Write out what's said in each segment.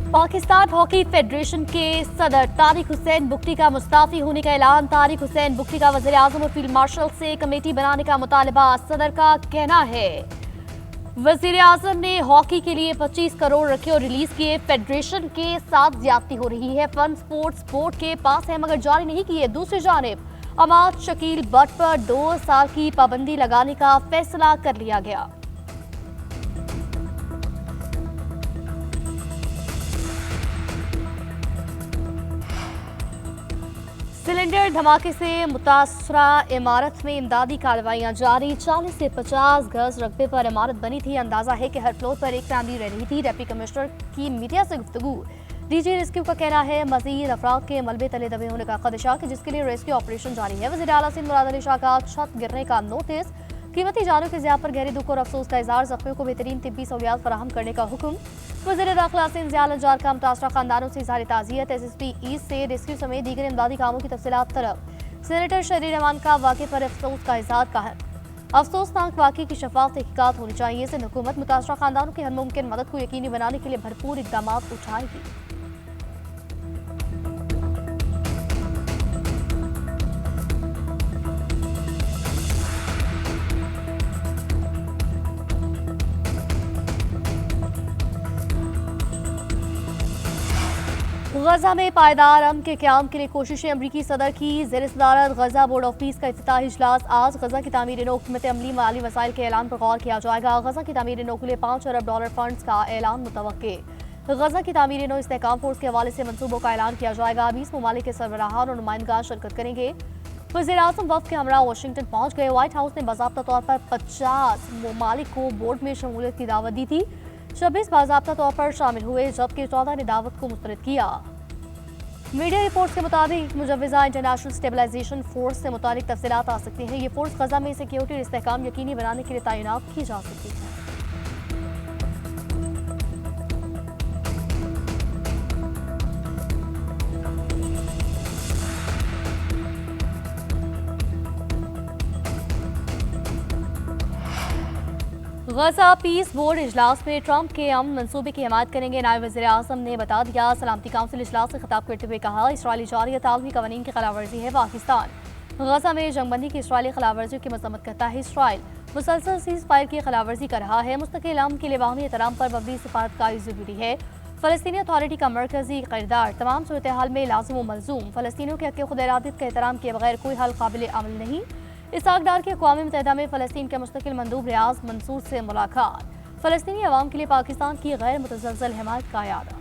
Pakistan hockey federation के सदर तारिक हुसैन बुख्ती का मुस्ताफी होने का ऐलान। तारिक हुसैन बुख्ती का वज़ीर आज़म और फील्ड मार्शल से कमेटी बनाने का मुतालबा। सदर का कहना है वज़ीर आज़म ने हॉकी के लिए 25 करोड़ रखे और रिलीज किए। फेडरेशन के साथ ज्यादती हो रही है। फंड स्पोर्ट्स बोर्ड के पास है मगर जारी नहीं किए। दूसरी जानिब अमाद शकील बट पर 2 साल की पाबंदी लगाने का फैसला कर लिया गया। सिलेंडर धमाके से मुतासरा इमारत में इमदादी कार्रवाइयां जारी। 40 से 50 गज रकबे पर इमारत बनी थी। अंदाजा है कि हर फ्लोर पर एक फैमिली रह रही थी। डिप्टी कमिश्नर की मीडिया से गुफ्तगू। डीजी रेस्क्यू का कहना है मजीद अफराद के मलबे तले दबे होने का खदशा कि जिसके लिए रेस्क्यू ऑपरेशन जारी है। वज़ीर आला सिंध मुराद अली शाह का छत गिरने का नोटिस। कीमती जानों के ज़िया पर गहरी दुख और अफसोस का इजहार। जख्मियों को बेहतरीन तिब्बी सहूलियात फराहम करने का हुक्म। वज़ीर दाखिला सिंध ज़िया अल-अंजार का मुतासरा खानदानों से इज़हार ताज़ियत। SSP ईस्ट से रेस्क्यू समेत दीगर इमदादी कामों की तफसीलात तलब। सेनेटर शरीर रहमान का वाक़े पर अफसोस का इजहार। कहा अफसोसनाक वाक़े की शफाफ तहकीकात होनी चाहिए। सिंध हुकूमत मुतासरा खानदानों की हर मुमकिन मदद को यकीनी बनाने के लिए भरपूर इक़दाम उठाएगी। गजा में पायदार अमन के क़याम के लिए कोशिशें। अमरीकी सदर की ज़ेर सदारत गजा बोर्ड ऑफ पीस का इफ्तिताही इजलास आज। गजा की तामीर नौ हुकूमत अमली माली वसाइल के ऐलान पर गौर किया जाएगा। गजा की तामीर नौ के लिए $5 अरब फंड्स का ऐलान मुतवक्के। गजा की तामीर नौ इस्तेहकाम फोर्स के हवाले से मनसूबों का ऐलान किया जाएगा। 20 ममालिक के सरबराहान और नुमाइंदगान शिरकत करेंगे। वज़ीर आज़म वफ़द के हमरा वाशिंगटन पहुंच गए। व्हाइट हाउस ने बाज़ाब्ता तौर पर 50 ममालिक को बोर्ड में शमूलियत की दावत दी थी। 26 बाज़ाब्ता तौर पर शामिल हुए जबकि 14 ने दावत को मुस्तरद किया। मीडिया रिपोर्ट्स के मुताबिक मुजव्वज़ा इंटरनेशनल स्टेबलाइजेशन फोर्स से मुतालिक तफसीलात आ सकती हैं। ये फोर्स गजा में सिक्योरिटी और इस्तेहकाम यकीनी बनाने के लिए तैनात की जा सकती है। गजा पीस बोर्ड इजलास में ट्रंप के अमन मंसूबे की हिमायत करेंगे। नायब वज़ीर आज़म ने बता दिया। सलामती काउंसिल इजलास से खिताब करते हुए कहा इसराइली जारियत आलमी कवानीन की खिलाफवर्जी है। पाकिस्तान गजा में जंगबंदी की इसराइली खिलाफवर्जी की मजम्मत करता है। इसराइल मुसलसल सीज फायर की खिलाफवर्जी कर रहा है। मुस्तकिल अमन के लिए बाहमी एहतराम पर मबनी सिफारतकारी जरूरी है। फ़लस्तीनी अथॉरिटी का मरकजी किरदार तमाम सूरत हाल में लाजिम व मलजूम। फ़लस्तीनियों के हक़ खुद इरादत के एहतराम के बगैर कोई हल काबिल अमल नहीं। इसहाक डार के अक़वाम मुत्तहिदा में फ़लस्तीन के मुस्तकिल मंदूब रियाज मंसूर से मुलाकात। फ़लस्तीनी अवाम के लिए पाकिस्तान की गैर मुतज़लज़ल हिमायत का यादा।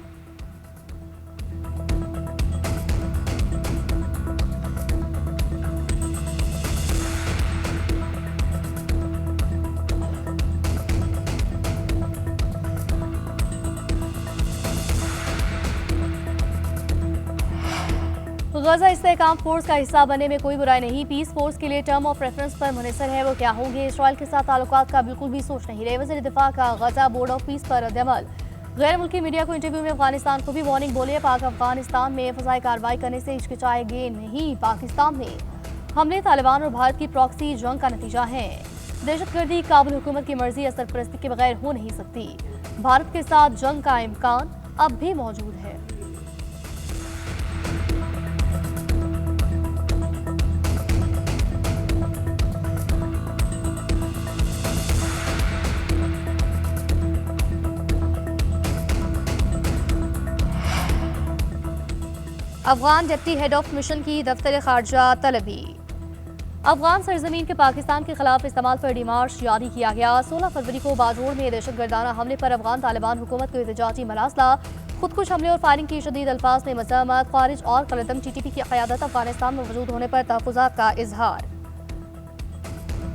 गजा इस्तेहकाम फोर्स का हिस्सा बनने में कोई बुराई नहीं। पीस फोर्स के लिए टर्म ऑफ रेफरेंस पर मुनहसर है वो क्या होंगे। इसराइल के साथ ताल्लुकात का बिल्कुल भी सोच नहीं रहे। वज़ीर दिफा का गजा बोर्ड ऑफ पीस पर रद्द-ए-अमल। गैर मुल्की मीडिया को इंटरव्यू में अफगानिस्तान को भी वार्निंग। बोले पाक अफगानिस्तान में फ़ज़ाई कार्रवाई करने से हिचकिचाएंगे नहीं। पाकिस्तान में हमले तालिबान और भारत की प्रॉक्सी जंग का नतीजा है। दहशतगर्दी काबुल हुकूमत की मर्जी या सरपरस्ती के बगैर हो नहीं सकती। भारत के साथ जंग का इम्कान अब भी मौजूद है। Afghan deputy head of mission की दफ्तर खारजा तलबी। अफगान सरजमीन के पाकिस्तान के खिलाफ इस्तेमाल पर डिमार्च जारी किया गया। 16 फरवरी को बाजोड़ में दहशतगर्दाना हमले पर अफगान तालिबान हुकूमत को एहतजाजी मलासला। खुदकुश हमले और फायरिंग की शदीद अल्फाज में मज़म्मत। खारिज और कलदम TTP की क़यादत अफगानिस्तान में मौजूद होने पर तहफ़्फ़ुज़ात का इजहार।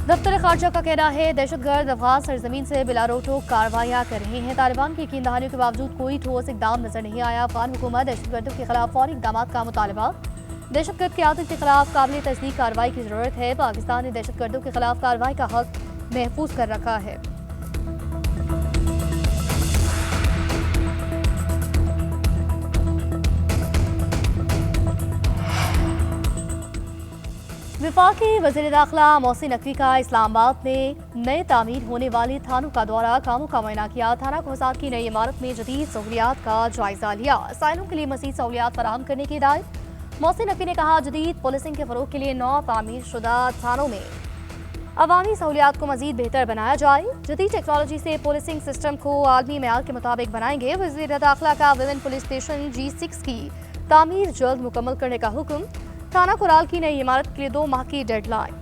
दफ्तर खारजा का कहना है दहशतगर्द अफगान सरजमीन से बिला रोक-टोक कार्रवाइयाँ कर रहे हैं। तालिबान की यकीन दहानियों के बावजूद कोई ठोस इकदाम नजर नहीं आया। अफगान हुकूमत दहशतगर्दों के खिलाफ फौरी इकदाम का मुतालबा। दहशतगर्द क़यादत के खिलाफ काबिल तस्दीक कार्रवाई की जरूरत है। पाकिस्तान ने दहशतगर्दों के खिलाफ कार्रवाई का हक महफूज कर रखा है। वफाकी वज़ीर दाखिला मोहसिन नकवी का इस्लामाबाद में नए तामीर होने वाले थानों का दौरा, कामों का मुआयना किया। थाना कोहसाद की नई इमारत में जदीद सहूलियात का जायजा लिया। साइलों के लिए मज़ीद सहूलियात फराहम करने की हिदायत। मोहसिन नकवी ने कहा, जदीद पुलिसिंग के फ़रोग के लिए 9 तामीर शुदा थानों में अवामी सहूलियात को मज़ीद बेहतर बनाया जाए। जदीद टेक्नोलॉजी से पुलिसिंग सिस्टम को आलमी मेयार के मुताबिक बनाएंगे। वज़ीर दाखिला का विमेन पुलिस स्टेशन G6 की तामीर जल्द मुकम्मल करने का हुक्म। थाना कुराल की नई इमारत के लिए 2 माह की डेडलाइन।